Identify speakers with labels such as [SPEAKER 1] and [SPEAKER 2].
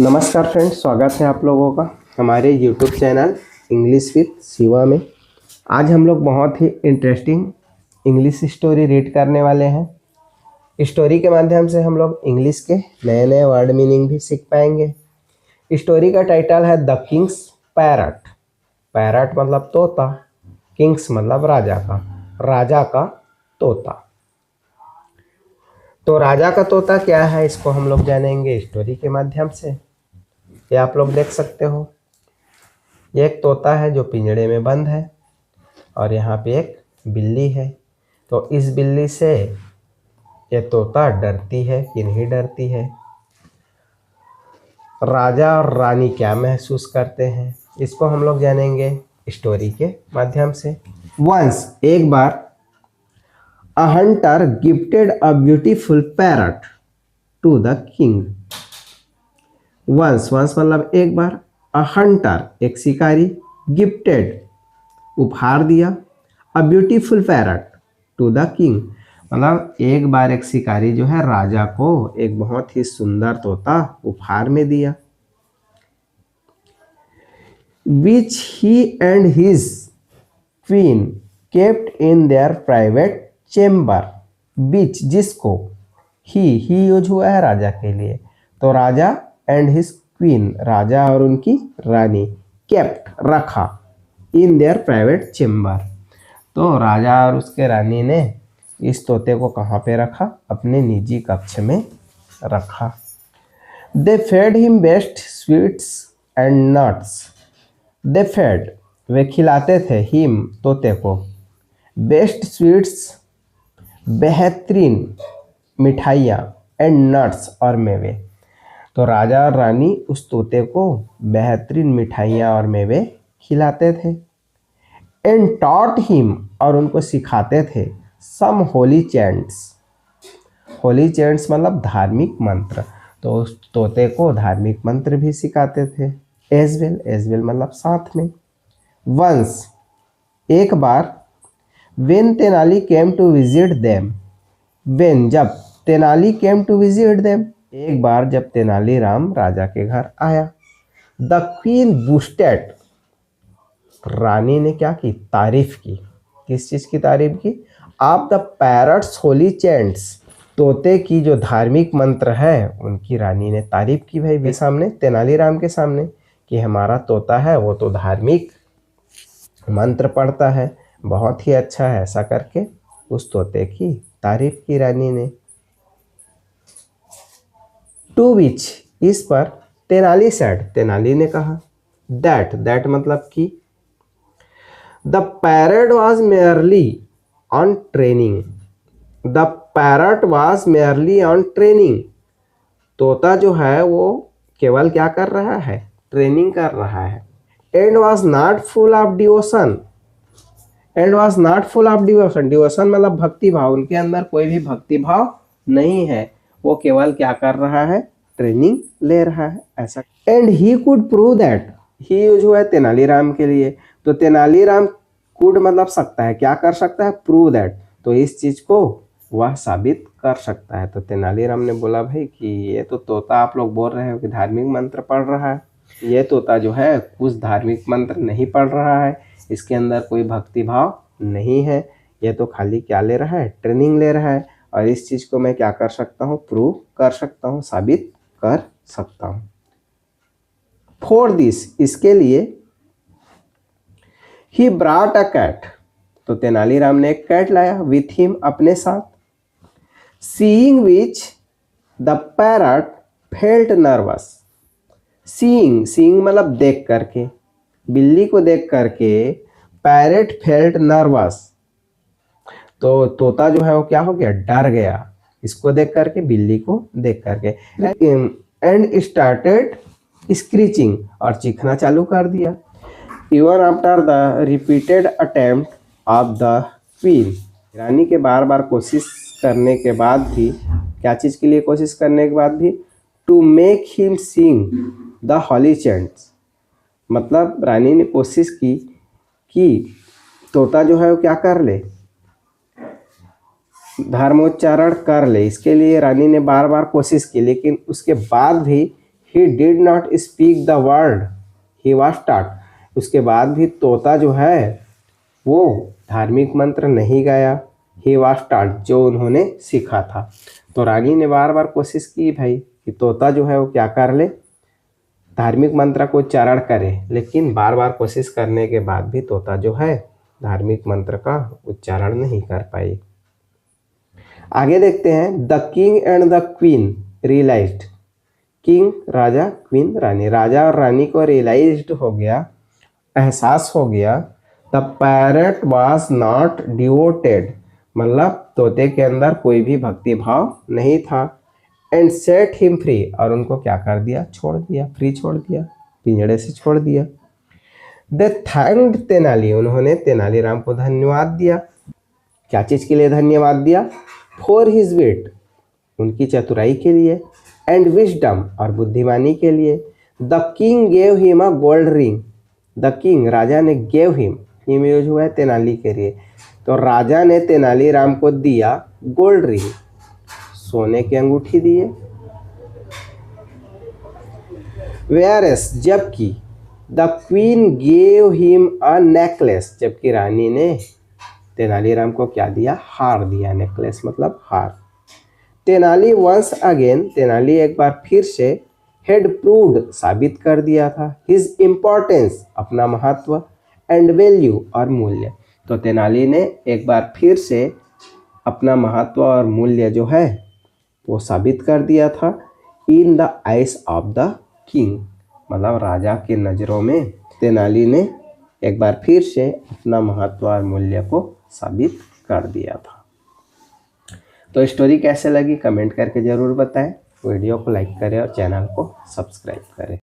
[SPEAKER 1] नमस्कार फ्रेंड्स, स्वागत है आप लोगों का हमारे YouTube channel English with Shiva में। आज हम लोग बहुत ही इंटरेस्टिंग इंग्लिश स्टोरी रीड करने वाले हैं। स्टोरी के माध्यम से हम लोग इंग्लिश के नए नए वर्ड मीनिंग भी सीख पाएंगे। स्टोरी का टाइटल है द किंग्स पैरट। पैरट मतलब तोता, किंग्स मतलब राजा का तोता। तो राजा का तोता क्या है, इसको हम लोग जानेंगे स्टोरी के माध्यम से। ये आप लोग देख सकते हो, ये एक तोता है जो पिंजड़े में बंद है और यहाँ पे एक बिल्ली है। तो इस बिल्ली से ये तोता डरती है कि नहीं डरती है। राजा और रानी क्या महसूस करते हैं, इसको हम लोग जानेंगे स्टोरी के माध्यम से। वंस एक बार a hunter gifted a beautiful parrot to the king. once मतलब एक बार, a hunter एक शिकारी, gifted उपहार दिया, a beautiful parrot to the king मतलब एक बार एक शिकारी जो है राजा को एक बहुत ही सुंदर तोता उपहार में दिया। which he and his queen kept in their private chamber. बीच जिसको, ही यूज हुआ है राजा के लिए, तो राजा एंड हिज क्वीन राजा और उनकी रानी, केप्ट रखा, इन देयर प्राइवेट चेम्बर तो राजा और उसके रानी ने इस तोते को कहाँ पे रखा, अपने निजी कक्ष में रखा। They fed him best sweets and nuts. They fed वे खिलाते थे, हिम तोते को, बेस्ट स्वीट्स बेहतरीन मिठाइयाँ, एंड नट्स और मेवे। तो राजा और रानी उस तोते को बेहतरीन मिठाइयाँ और मेवे खिलाते थे। एंड टॉट हिम और उनको सिखाते थे सम होली चैंट्स। होली चैंट्स मतलब धार्मिक मंत्र, तो उस तोते को धार्मिक मंत्र भी सिखाते थे। एज वेल मतलब साथ में। वंस एक बार, when Tenali came to visit them, when जब Tenali came to visit them एक बार जब तेनालीराम राजा के घर आया। the queen boasted रानी ने क्या की, तारीफ की। किस चीज की तारीफ की, आप द पैरट्स होली चैंट्स तोते की जो धार्मिक मंत्र है उनकी रानी ने तारीफ की भाई सामने, तेनालीराम के सामने, कि हमारा तोता है वो तो धार्मिक मंत्र पढ़ता है, बहुत ही अच्छा है। ऐसा करके उस तोते की तारीफ की रानी ने। टू विच इस पर तेनाली सेड तेनाली ने कहा, दैट मतलब कि the parrot was merely on training. The parrot was merely on training तोता जो है वो केवल क्या कर रहा है, ट्रेनिंग कर रहा है। And was not full of devotion. And was not full of devotion, devotion मतलब भक्ति भाव, उनके अंदर कोई भी भक्ति भाव नहीं है, वो केवल क्या कर रहा है, ट्रेनिंग ले रहा है, ऐसा। And he could prove that, he use हुआ है तेनालीराम के लिए, तो तेनालीराम कुड मतलब सकता है, क्या कर सकता है, प्रूव दैट, तो इस चीज को वह साबित कर सकता है। तो तेनालीराम ने बोला भाई कि ये तो तोता आप लोग बोल रहे हो कि धार्मिक मंत्र पढ़ रहा है, ये तोता जो है कुछ धार्मिक मंत्र नहीं पढ़ रहा है, इसके अंदर कोई भक्ति भाव नहीं है, ये तो खाली क्या ले रहा है, ट्रेनिंग ले रहा है। और इस चीज को मैं क्या कर सकता हूँ, प्रूव कर सकता हूँ, साबित कर सकता हूँ। फॉर दिस इसके लिए, ही ब्रॉट अ कैट तो तेनालीराम ने एक कैट लाया, विथ हिम अपने साथ। Seeing which the parrot felt nervous. Seeing मतलब देख करके, बिल्ली को देख करके पैरट फेल्ट नर्वस तो तोता जो है वो क्या हो गया, डर गया, इसको देख करके, बिल्ली को देख करके। एंड स्टार्टेड स्क्रीचिंग और चीखना चालू कर दिया। Even after the repeated attempt of the queen रानी के बार बार कोशिश करने के बाद भी, क्या चीज के लिए कोशिश करने के बाद भी, to make him sing the holy chants मतलब रानी ने कोशिश की कि तोता जो है वो क्या कर ले, धर्मोच्चारण कर ले। इसके लिए रानी ने बार बार कोशिश की, लेकिन उसके बाद भी he did not speak the word he was taught. उसके बाद भी तोता जो है वो धार्मिक मंत्र नहीं गाया, ही वाज टॉट, जो उन्होंने सीखा था। तो रानी ने बार बार कोशिश की भाई कि तोता जो है वो क्या कर ले, धार्मिक मंत्र को उच्चारण करे, लेकिन बार बार कोशिश करने के बाद भी तोता जो है धार्मिक मंत्र का उच्चारण नहीं कर पाई। आगे देखते हैं, the king and the queen realised. King राजा, क्वीन रानी, राजा और रानी को रियलाइज्ड हो गया, एहसास हो गया, the parrot was not devoted, मतलब तोते के अंदर कोई भी भक्ति भाव नहीं था, एंड सेट हिम फ्री, और उनको क्या कर दिया, छोड़ दिया, फ्री छोड़ दिया, पिंजड़े से छोड़ दिया। दे थैंक्ड तेनाली, उन्होंने तेनालीराम को धन्यवाद दिया। क्या चीज़ के लिए धन्यवाद दिया, फॉर हिज विट, उनकी चतुराई के लिए, एंड विजडम, और बुद्धिमानी के लिए। The king gave him a gold ring, the king राजा ने, गेव हिम, हिम यूज हुआ है तेनाली के लिए, तो राजा ने तेनालीराम को दिया गोल्ड रिंग, सोने की अंगूठी दिए। वेयरएस, जबकि, the queen gave him a necklace, जबकि रानी ने तेनालीराम को क्या दिया, हार दिया, नेकलेस मतलब हार। तेनाली वंस अगेन, तेनाली एक बार फिर से, हेड प्रूव्ड, साबित कर दिया था, हिज इम्पोर्टेंस, अपना महत्व, एंड वैल्यू, और मूल्य। तो तेनाली ने एक बार फिर से अपना महत्व और मूल्य जो है वो साबित कर दिया था, in the eyes of the king, मतलब राजा की नज़रों में तेनाली ने एक बार फिर से अपना महत्व और मूल्य को साबित कर दिया था। तो स्टोरी कैसे लगी कमेंट करके ज़रूर बताएं, वीडियो को लाइक करें और चैनल को सब्सक्राइब करें।